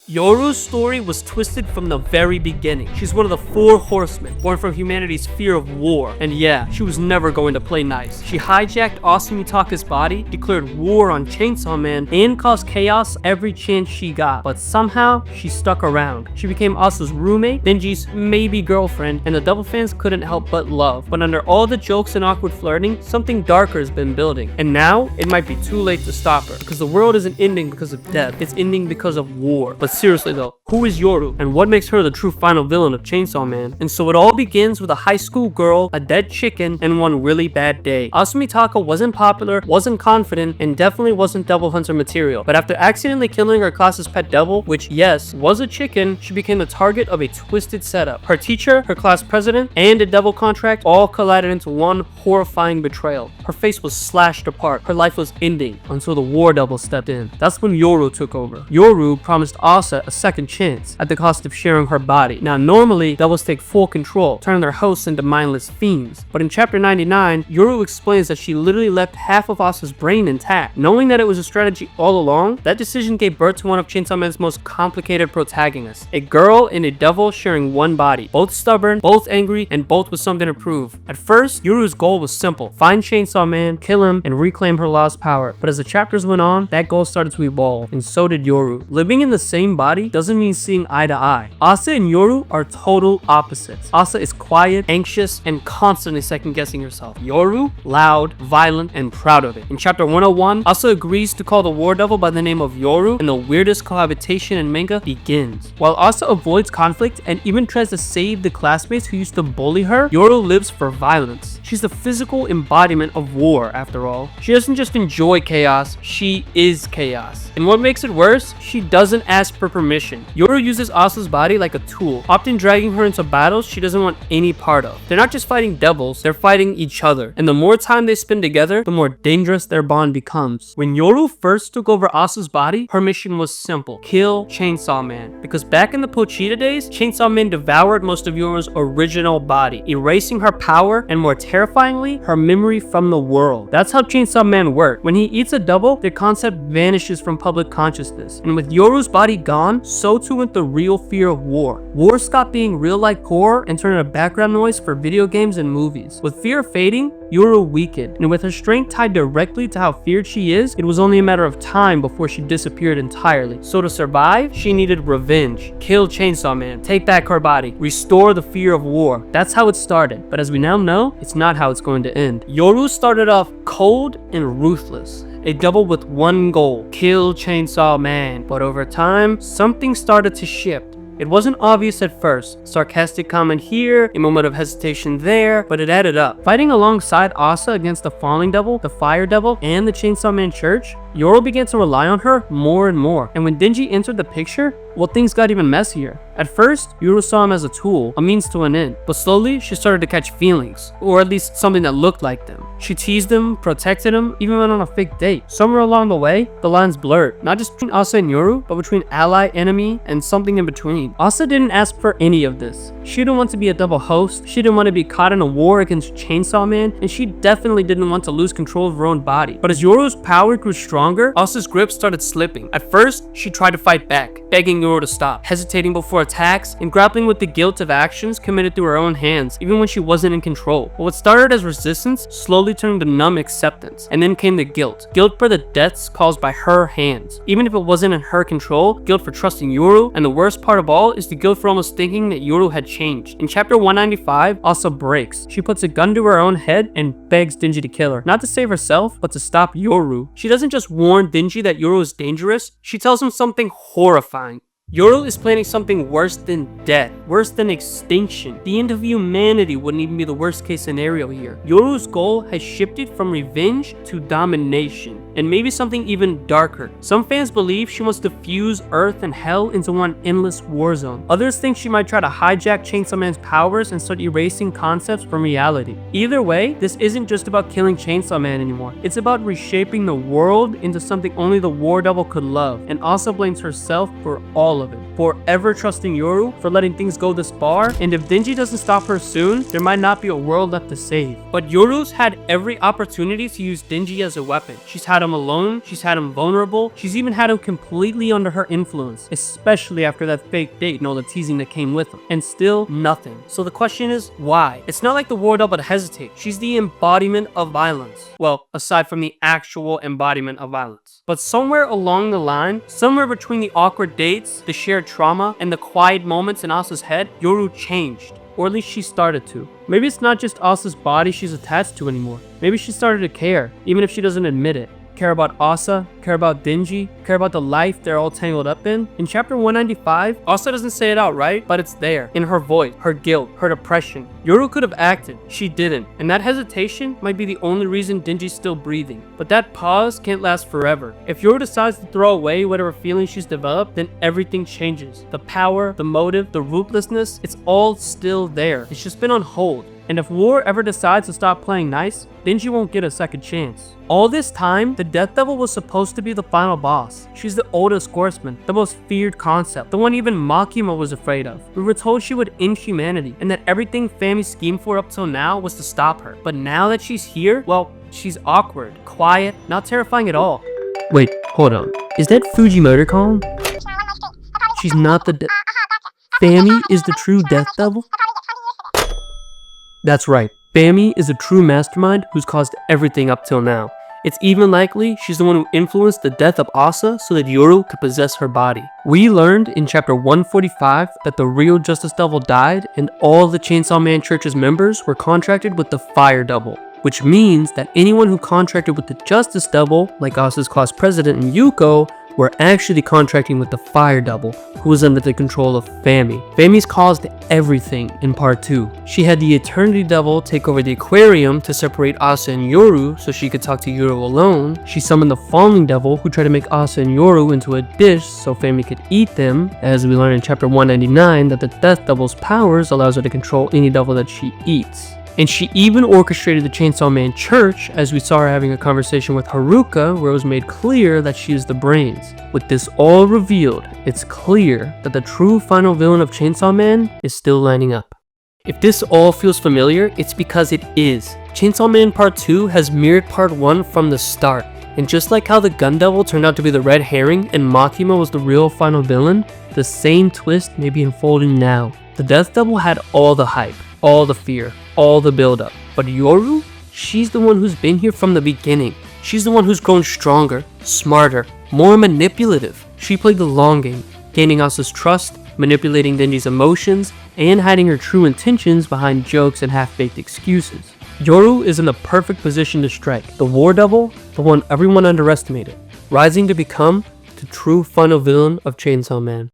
Yoru's story was twisted from the very beginning. She's one of the Four Horsemen, born from humanity's fear of war. And yeah, she was never going to play nice. She hijacked Asa Mitaka's body, declared war on Chainsaw Man, and caused chaos every chance she got. But somehow, she stuck around. She became Asa's roommate, Denji's maybe girlfriend, and the double fans couldn't help but love. But under all the jokes and awkward flirting, something darker has been building. And now, it might be too late to stop her, because the world isn't ending because of death, it's ending because of war. But seriously though, who is Yoru, and what makes her the true final villain of Chainsaw Man? And so it all begins with a high school girl, a dead chicken, and one really bad day. Asa Mitaka wasn't popular, wasn't confident, and definitely wasn't Devil Hunter material. But after accidentally killing her class's pet devil, which yes, was a chicken, she became the target of a twisted setup. Her teacher, her class president, and a devil contract all collided into one horrifying betrayal. Her face was slashed apart, her life was ending, until the war devil stepped in. That's when Yoru took over. Yoru promised Asa a second chance at the cost of sharing her body. Now normally, devils take full control, turning their hosts into mindless fiends. But in chapter 99, Yoru explains that she literally left half of Asa's brain intact. Knowing that it was a strategy all along, that decision gave birth to one of Chainsaw Man's most complicated protagonists. A girl and a devil sharing one body. Both stubborn, both angry, and both with something to prove. At first, Yoru's goal was simple. Find Chainsaw Man, kill him, and reclaim her lost power. But as the chapters went on, that goal started to evolve, and so did Yoru. Living in the same body doesn't mean seeing eye to eye. Asa and Yoru are total opposites. Asa is quiet, anxious, and constantly second-guessing herself. Yoru, loud, violent, and proud of it. In chapter 101, Asa agrees to call the war devil by the name of Yoru, and the weirdest cohabitation in manga begins. While Asa avoids conflict and even tries to save the classmates who used to bully her, Yoru lives for violence. She's the physical embodiment of war, after all. She doesn't just enjoy chaos, she is chaos. And what makes it worse, she doesn't ask for permission. Yoru uses Asa's body like a tool, often dragging her into battles she doesn't want any part of. They're not just fighting devils, they're fighting each other. And the more time they spend together, the more dangerous their bond becomes. When Yoru first took over Asa's body, her mission was simple. Kill Chainsaw Man. Because back in the Pochita days, Chainsaw Man devoured most of Yoru's original body, erasing her power and more terrifyingly, her memory from the world. That's how Chainsaw Man worked. When he eats a double, the concept vanishes from public consciousness. And with Yoru's body gone, so too went the real fear of war. War stopped being real-like horror and turned into background noise for video games and movies. With fear fading, Yoru weakened, and with her strength tied directly to how feared she is, it was only a matter of time before she disappeared entirely. So to survive, she needed revenge. Kill Chainsaw Man, take back her body, restore the fear of war. That's how it started, but as we now know, it's not how it's going to end. Yoru started off cold and ruthless. A devil with one goal, kill Chainsaw Man. But over time, something started to shift. It wasn't obvious at first. Sarcastic comment here, a moment of hesitation there, but it added up. Fighting alongside Asa against the Falling Devil, the Fire Devil, and the Chainsaw Man Church, Yoru began to rely on her more and more. And when Denji entered the picture, well, things got even messier. At first, Yoru saw him as a tool, a means to an end. But slowly, she started to catch feelings, or at least something that looked like them. She teased him, protected him, even went on a fake date. Somewhere along the way, the lines blurred, not just between Asa and Yoru, but between ally, enemy, and something in between. Asa didn't ask for any of this. She didn't want to be a double host, she didn't want to be caught in a war against Chainsaw Man, and she definitely didn't want to lose control of her own body. But as Yoru's power grew stronger, Asa's grip started slipping. At first, she tried to fight back, begging Yoru to stop, hesitating before attacks, and grappling with the guilt of actions committed through her own hands, even when she wasn't in control. But what started as resistance slowly turned to numb acceptance, and then came the guilt. Guilt for the deaths caused by her hands. Even if it wasn't in her control, guilt for trusting Yoru, and the worst part of all is the guilt for almost thinking that Yoru had changed. In chapter 195, Asa breaks. She puts a gun to her own head and begs Denji to kill her. Not to save herself, but to stop Yoru. She doesn't just warn Denji that Yoru is dangerous, she tells him something horrifying. Yoru is planning something worse than death, worse than extinction. The end of humanity wouldn't even be the worst case scenario here. Yoru's goal has shifted from revenge to domination, and maybe something even darker. Some fans believe she wants to fuse Earth and Hell into one endless war zone. Others think she might try to hijack Chainsaw Man's powers and start erasing concepts from reality. Either way, this isn't just about killing Chainsaw Man anymore. It's about reshaping the world into something only the War Devil could love, and Asa blames herself for all of it. Forever trusting Yoru for letting things go this far, and if Denji doesn't stop her soon, there might not be a world left to save. But Yoru's had every opportunity to use Denji as a weapon. She's had had him alone, she's had him vulnerable, she's even had him completely under her influence, especially after that fake date and all the teasing that came with him. And still, nothing. So the question is, why? It's not like the war double hesitate. She's the embodiment of violence. Well, aside from the actual embodiment of violence. But somewhere along the line, somewhere between the awkward dates, the shared trauma, and the quiet moments in Asa's head, Yoru changed. Or at least she started to. Maybe it's not just Asa's body she's attached to anymore. Maybe she started to care, even if she doesn't admit it. Care about Asa, care about Denji, care about the life they're all tangled up in. In chapter 195, Asa doesn't say it out, right? But it's there, in her voice, her guilt, her depression. Yoru could have acted, she didn't. And that hesitation might be the only reason Denji's still breathing. But that pause can't last forever. If Yoru decides to throw away whatever feelings she's developed, then everything changes. The power, the motive, the ruthlessness, it's all still there. It's just been on hold. And if War ever decides to stop playing nice, Denji won't get a second chance. All this time, the Death Devil was supposed to be the final boss. She's the oldest horseman, the most feared concept, the one even Makima was afraid of. We were told she would end humanity, and that everything Fami schemed for up till now was to stop her. But now that she's here, well, she's awkward, quiet, not terrifying at all. Wait, hold on. Is that Fujimoto calling? She's not the Fami is the true Death Devil? That's right, Fami is a true mastermind who's caused everything up till now. It's even likely she's the one who influenced the death of Asa so that Yoru could possess her body. We learned in chapter 145 that the real Justice Devil died and all the Chainsaw Man Church's members were contracted with the Fire Devil, which means that anyone who contracted with the Justice Devil, like Asa's class president and Yuko, were actually contracting with the Fire Devil, who was under the control of Fami. Fami's caused everything in part 2. She had the Eternity Devil take over the aquarium to separate Asa and Yoru so she could talk to Yoru alone. She summoned the Falling Devil, who tried to make Asa and Yoru into a dish so Fami could eat them, as we learned in chapter 199 that the Death Devil's powers allows her to control any devil that she eats. And she even orchestrated the Chainsaw Man Church, as we saw her having a conversation with Haruka where it was made clear that she is the brains. With this all revealed, it's clear that the true final villain of Chainsaw Man is still lining up. If this all feels familiar, it's because it is. Chainsaw Man Part 2 has mirrored Part 1 from the start. And just like how the Gun Devil turned out to be the red herring and Makima was the real final villain, the same twist may be unfolding now. The Death Devil had all the hype, all the fear, all the build-up. But Yoru? She's the one who's been here from the beginning. She's the one who's grown stronger, smarter, more manipulative. She played the long game, gaining Asa's trust, manipulating Denji's emotions, and hiding her true intentions behind jokes and half-baked excuses. Yoru is in the perfect position to strike. The War Devil, the one everyone underestimated, rising to become the true final villain of Chainsaw Man.